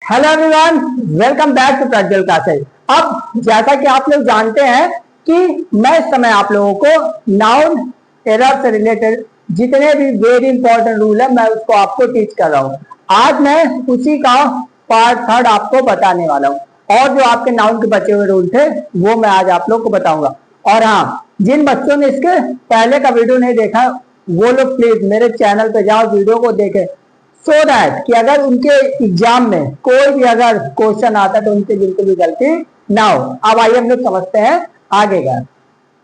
Hello everyone, welcome back to Prajwal classes. अब जैसा कि आप लोग जानते हैं कि मैं इस समय आप लोगों को नाउन एरर से रिलेटेड जितने भी वेरी इंपॉर्टेंट रूल है मैं उसको आपको टीच कर रहा हूँ। आज मैं उसी का पार्ट थर्ड आपको बताने वाला हूँ और जो आपके नाउन के बचे हुए रूल थे वो मैं आज आप लोग को बताऊंगा। और हाँ, जिन बच्चों ने इसके पहले का वीडियो नहीं देखा वो लोग प्लीज मेरे चैनल पे जाओ, वीडियो को देखें सो दैट कि अगर उनके एग्जाम में कोई भी अगर क्वेश्चन आता है तो उनसे बिल्कुल भी गलती ना हो। अब आइए हम लोग समझते हैं आगे का।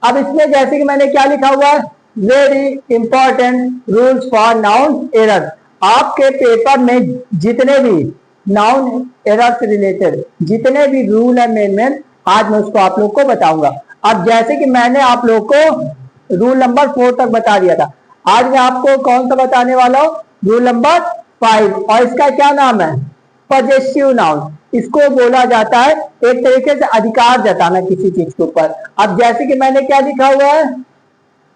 अब इसमें जैसे कि मैंने क्या लिखा हुआ है, very important rules for noun error. आपके पेपर में जितने भी नाउन एरर से रिलेटेड जितने भी रूल है मेन आज मैं उसको आप लोग को बताऊंगा। अब जैसे कि मैंने आप लोग को रूल नंबर 4 तक बता दिया था, आज मैं आपको कौन सा बताने वाला हूँ, रूल नंबर 5। और इसका क्या नाम है, पजेसिव नाउन। इसको बोला जाता है एक तरीके से अधिकार जताना किसी चीज के ऊपर। अब जैसे कि मैंने क्या लिखा हुआ है,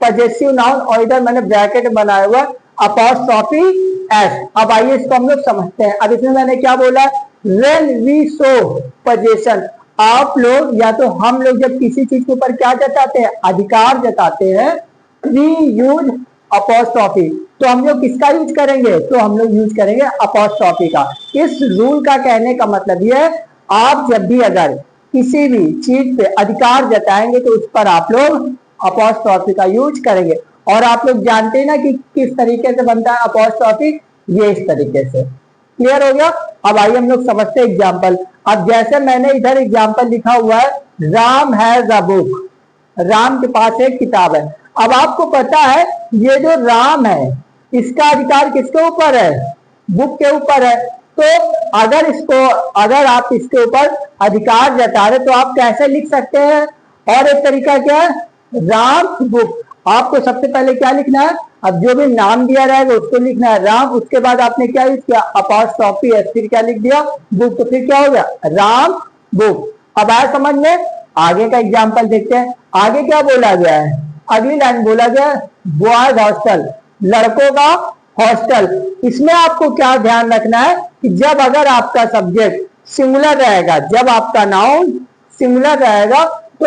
पजेसिव नाउन, और इधर मैंने ब्रैकेट बनाया हुआ अपॉस्ट्रोफी एस। अब आइए इसको हम लोग समझते हैं। अब इसमें मैंने क्या बोला, व्हेन वी शो पजेशन। आप लोग या तो हम लोग जब किसी चीज के ऊपर क्या जताते हैं, अधिकार जताते हैं, वी यूज अपॉस्ट्रोफी। तो हम लोग किसका यूज करेंगे, तो हम लोग यूज करेंगे अपॉस्ट्रोफी का। इस रूल का कहने का मतलब ये है, आप जब भी अगर किसी भी चीज पे अधिकार जताएंगे तो उस पर आप लोग अपॉस्ट्रोफी का यूज करेंगे। और आप लोग जानते हैं ना कि किस तरीके से बनता है अपॉस्ट्रोफी, ये इस तरीके से। क्लियर हो गया। अब आइए हम लोग समझते हैं एग्जाम्पल। अब जैसे मैंने इधर एग्जाम्पल लिखा हुआ है, Ram has a book. Ram के पास एक किताब है। अब आपको पता है ये जो राम है इसका अधिकार किसके ऊपर है, बुक के ऊपर है। तो अगर आप इसके ऊपर अधिकार जता रहे तो आप कैसे लिख सकते हैं, और एक तरीका क्या है, राम बुक। आपको सबसे पहले क्या लिखना है, अब जो भी नाम दिया रहेगा उसको लिखना है राम, उसके बाद आपने क्या यूज किया, अपॉस्ट्रोफी एस, फिर क्या लिख दिया, बुक। तो फिर क्या हो गया, राम बुक। अब आया समझ में। आगे का एग्जाम्पल देखते हैं। आगे क्या बोला गया है, अगली लाइन बोला गया बॉयज हॉस्टल, लड़कों का हॉस्टल। इसमें आपको क्या ध्यान रखना है कि जब अगर आपका सब्जेक्ट सिंगुलर रहेगा, जब आपका नाउन सिंगुलर रहेगा तो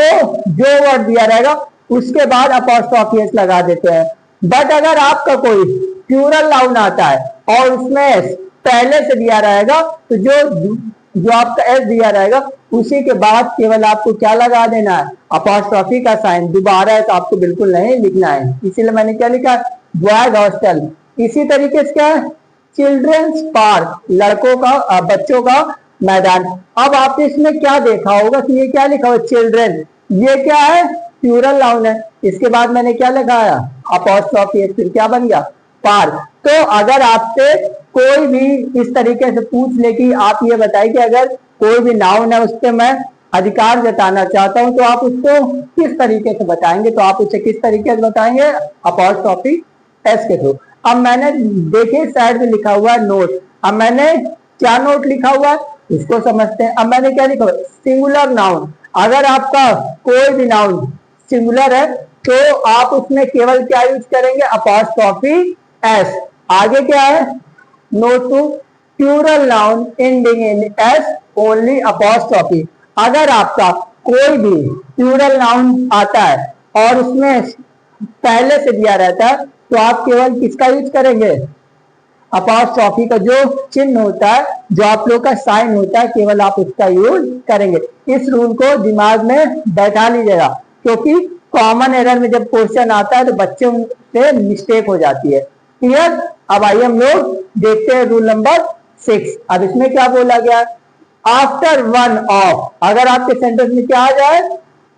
जो वर्ड दिया रहेगा उसके बाद अपॉस्ट्रोफी एस लगा देते हैं। बट अगर आपका कोई प्लूरल नाउन आता है और उसमें पहले से दिया रहेगा तो जो आपका एस दिया रहेगा उसी के बाद केवल आपको क्या लगा देना है, अपॉस्ट्रोफी का साइन। दोबारा है तो आपको बिल्कुल नहीं लिखना है, इसीलिए मैंने क्या लिखा, बॉयज हॉस्टल। इसी तरीके से क्या है, चिल्ड्रंस पार्क, लड़कों का बच्चों का मैदान। अब आपने इसमें क्या देखा होगा कि ये क्या लिखा हुआ, चिल्ड्रन, ये क्या है, प्लूरल नाउन है। इसके बाद मैंने क्या लगाया, अपॉस्ट्रोफी, फिर क्या बन गया, पार्क। तो अगर आपसे कोई भी इस तरीके से पूछ ले कि आप ये बताइए कि अगर कोई भी नाउन है उस पर मैं अधिकार जताना चाहता हूं तो आप उसको किस तरीके से बताएंगे, तो आप उसे किस तरीके से बताएंगे, अपॉस्ट्रोफी एस के थ्रू। अब मैंने देखिए साइड में लिखा हुआ है नोट। अब मैंने क्या नोट लिखा हुआ है इसको समझते हैं। अब मैंने क्या लिखा हुआ, सिंगुलर नाउन। अगर आपका कोई भी नाउन सिंगुलर है तो आप उसमें केवल क्या यूज करेंगे, अपॉस्ट्रोफी एस। आगे क्या है, note to plural noun ending in S only apostrophe. अगर आपका कोई भी प्लूरल नाउन आता है और उसमें पहले से दिया रहता है तो आप केवल किसका यूज करेंगे, अपॉस्ट्रोफी का जो चिन्ह होता है, जो आप लोग का साइन होता है, केवल आप उसका यूज करेंगे। इस रूल को दिमाग में बैठा लीजिएगा, क्योंकि कॉमन एरर में जब क्वेश्चन आता है तो बच्चों से मिस्टेक हो जाती है। क्लियर। अब आइए हम लोग देखते हैं रूल नंबर 6। अब इसमें क्या बोला गया, आफ्टर वन ऑफ, अगर आपके सेंटेंस में क्या आ जाए,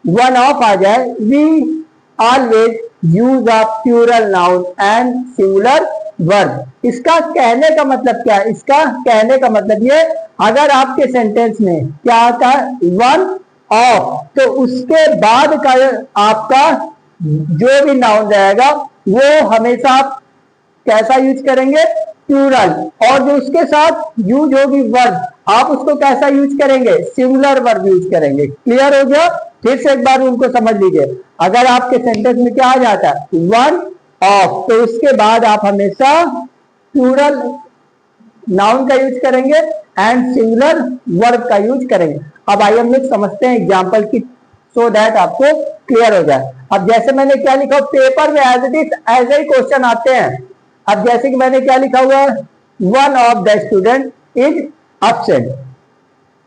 वन ऑफ आ जाए, we always use a plural noun and singular verb. इसका कहने का मतलब क्या है, इसका कहने का मतलब ये, अगर आपके सेंटेंस में क्या आता है, वन ऑफ, तो उसके बाद का आपका जो भी नाउन रहेगा वो हमेशा आप कैसा यूज करेंगे, प्लूरल। और जो उसके साथ यूज होगी वर्ब, आप उसको कैसा यूज करेंगे, सिंगुलर वर्ब यूज करेंगे। क्लियर हो गया। फिर से एक बार उनको समझ लीजिए। अगर आपके सेंटेंस में क्या आ जाता है, वन ऑफ, तो उसके बाद आप हमेशा प्लूरल नाउन का यूज करेंगे एंड सिंगुलर वर्ब का यूज करेंगे। अब आइए हम लोग समझते हैं एग्जाम्पल की, सो दैट आपको क्लियर हो जाए। अब जैसे मैंने क्या लिखा, पेपर में एज इट इज ऐसे ही क्वेश्चन आते हैं। अब जैसे कि मैंने क्या लिखा हुआ है, one of the student is absent.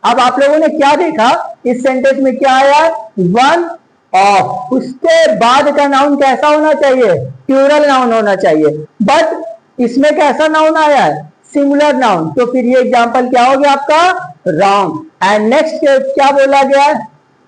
अब आप लोगों ने क्या देखा, इस सेंटेंस में क्या आया, वन ऑफ, उसके बाद का नाउन कैसा होना चाहिए, प्लूरल नाउन होना चाहिए, बट इसमें कैसा नाउन आया है, सिंगुलर नाउन। तो फिर ये एग्जांपल क्या हो गया आपका, रॉन्ग। एंड नेक्स्ट क्या बोला गया है,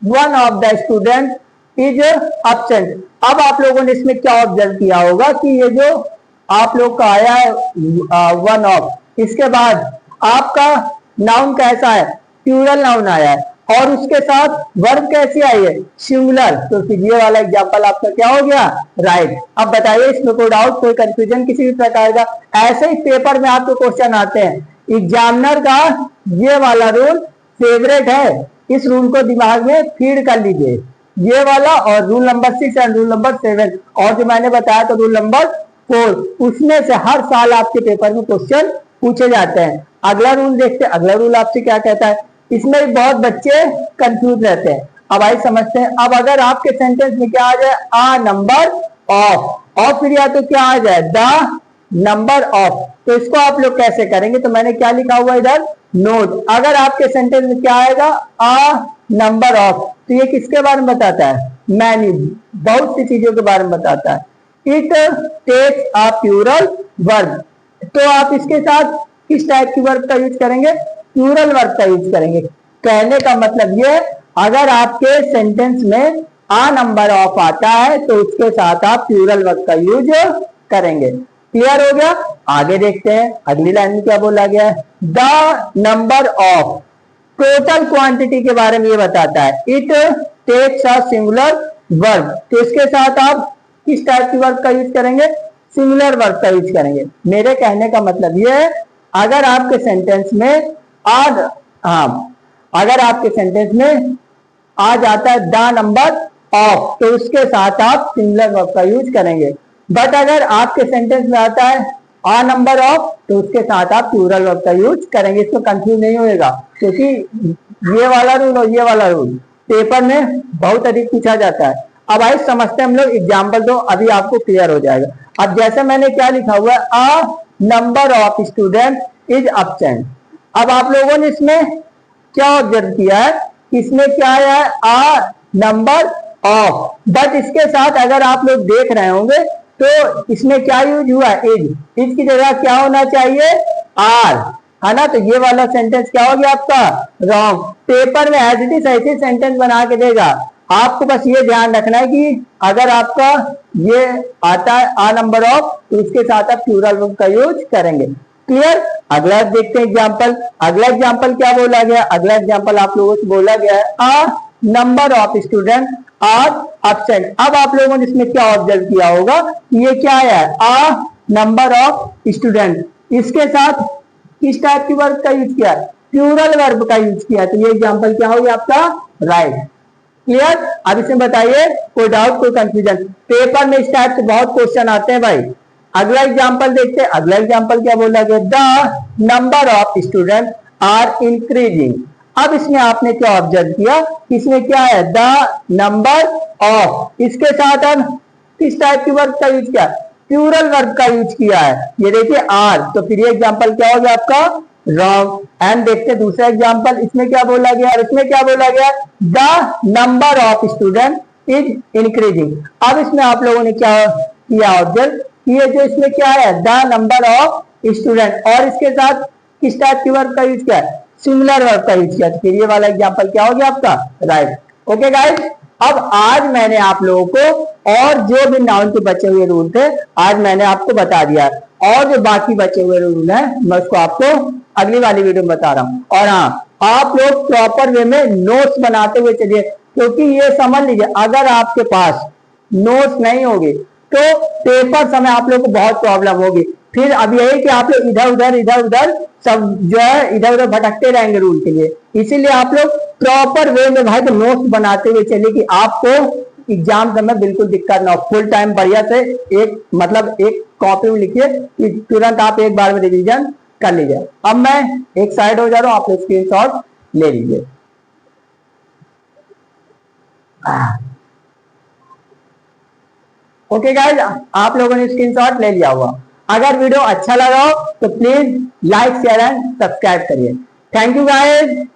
one of the student is absent. अब आप लोगों ने इसमें क्या ऑब्जर्व किया होगा कि ये जो आप लोग का आया है वन ऑफ, इसके बाद आपका नाउन कैसा है, प्लूरल नाउन आया है, और उसके साथ वर्ब कैसी आई है, सिंगुलर। तो फिर ये वाला एग्जांपल आपका क्या हो गया, राइट। अब बताइए इसमें कोई डाउट, कोई कंफ्यूजन किसी भी प्रकार का। ऐसे ही पेपर में आपको क्वेश्चन आते हैं, एग्जामिनर का ये वाला रूल फेवरेट है, इस रूल को दिमाग में फीड कर लीजिए, ये वाला और rule number 6 and rule number 7, और जो मैंने बताया तो रूल नंबर 4, उसमें से हर साल आपके पेपर में क्वेश्चन पूछे जाते हैं। अगला रूल देखते हैं, अगला रूल आपसे क्या कहता है, इसमें बहुत बच्चे कंफ्यूज रहते हैं। अब आइए समझते हैं। अब अगर आपके सेंटेंस में क्या आ जाए, आ नंबर ऑफ, और फिर या तो क्या आ जाए, द नंबर ऑफ, तो इसको आप लोग कैसे करेंगे, तो मैंने क्या लिखा हुआ इधर, नोट। अगर आपके सेंटेंस में क्या आएगा, आ नंबर ऑफ, तो ये किसके बारे में बताता है, मैनी, बहुत सी चीजों के बारे में बताता है। It takes a plural verb, तो आप इसके साथ किस टाइप की वर्ब का यूज करेंगे, प्लूरल वर्ब का यूज करेंगे। कहने का मतलब ये, अगर आपके सेंटेंस में आ नंबर ऑफ आता है तो उसके साथ आप प्लूरल वर्ब का यूज करेंगे। क्लियर हो गया। आगे देखते हैं, अगली लाइन में क्या बोला गया है, the number of, total quantity के बारे में ये बताता है। It takes a singular verb, तो इसके साथ आप किस टाइप की वर्ब का यूज करेंगे, सिंगुलर वर्ब का यूज करेंगे। मेरे कहने का मतलब ये है, अगर आपके सेंटेंस में अगर आपके सेंटेंस में आ जाता है द नंबर ऑफ, तो उसके साथ आप सिंगुलर वर्ब का यूज करेंगे। बट अगर आपके सेंटेंस में आता है आ नंबर ऑफ, तो उसके साथ आप प्लूरल वर्ब का यूज करेंगे। इसमें कंफ्यूज नहीं होएगा, क्योंकि ये वाला रूल और ये वाला रूल पेपर में बहुत अधिक पूछा जाता है। अब आइए समझते हैं हम लोग एग्जाम्पल, दो अभी आपको क्लियर हो जाएगा। अब जैसे मैंने क्या लिखा हुआ है, a number of student is absent. अब आप लोगों ने इसमें क्या ऑब्जर्व किया है, इसमें क्या आया है, आ नंबर ऑफ, बट इसके साथ अगर आप लोग देख रहे होंगे तो इसमें क्या यूज हुआ है, इज की जगह क्या होना चाहिए, आर, है ना। तो ये वाला सेंटेंस क्या हो गया आपका, रॉन्ग। पेपर में एज इट इज ऐसे सेंटेंस बना के देगा, आपको बस ये ध्यान रखना है कि अगर आपका ये आता है आ नंबर ऑफ, तो उसके साथ आप प्लूरल वर्ब का यूज करेंगे। क्लियर। अगला देखते हैं एग्जाम्पल। अगला एग्जाम्पल क्या बोला गया, अगला एग्जाम्पल आप लोगों से बोला गया है, a number of student are absent. अब आप लोगों ने इसमें क्या ऑब्जर्व किया होगा, ये क्या है, आ नंबर ऑफ स्टूडेंट, इसके साथ किस टाइप की वर्ब का यूज किया, प्लूरल वर्ब का यूज किया। तो ये एग्जाम्पल क्या हो गया आपका, राइट। क्लियर। अब इसमें बताइए कोई डाउट, कोई कंफ्यूजन, पेपर में इस टाइप से बहुत क्वेश्चन आते हैं भाई। अगला एग्जाम्पल देखते हैं। अगला एग्जाम्पल क्या बोला गया, the number of student are increasing. अब इसमें आपने क्या ऑब्जर्व किया, इसमें क्या है, द नंबर ऑफ, इसके साथ अब किस टाइप की वर्ब का यूज किया, प्लूरल वर्ब का यूज किया है। ये देखिए आर, तो फिर ये एग्जाम्पल क्या हो गया आपका, रॉन्ग। एंड देखते हैं दूसरा एग्जाम्पल, इसमें क्या बोला गया, इसमें क्या बोला गया, the number of student is increasing. अब इसमें आप लोगों ने क्या किया ऑब्जर्व, ये जो इसमें क्या है, द नंबर ऑफ स्टूडेंट, और इसके साथ किस टाइप की वर्ब का यूज किया, सिंगुलर वर्ब का यूज किया। फिर ये वाला एग्जांपल क्या हो गया आपका, राइट। ओके गाइस, अब आज मैंने आप लोगों को और जो भी नाउन के बचे हुए रूल थे आज मैंने आपको बता दिया, और जो बाकी बचे हुए रूल हैं मैं उसको आपको अगली वाली वीडियो में बता रहा हूँ। और हाँ, आप लोग प्रॉपर वे में नोट्स बनाते हुए चलिए, क्योंकि ये समझ लीजिए अगर आपके पास नोट्स नहीं होगी तो पेपर समय आप लोग को बहुत प्रॉब्लम होगी। फिर अब यही कि आप लोग इधर उधर सब जो है इधर उधर भटकते रहेंगे रूल के लिए। इसीलिए आप लोग प्रॉपर वे में भाई नोट्स बनाते हुए चलिए कि आपको एग्जाम समय बिल्कुल दिक्कत ना हो। फुल टाइम बढ़िया से एक कॉपी में लिखिए कि तुरंत आप एक बार में रिवीजन कर लीजिए। अब मैं एक साइड हो जा रहा हूं, आप लोग स्क्रीनशॉट ले लीजिए। ओके गाइज, आप लोगों ने स्क्रीनशॉट ले लिया होगा। अगर वीडियो अच्छा लगा हो तो please like share and subscribe करिए। Thank you guys.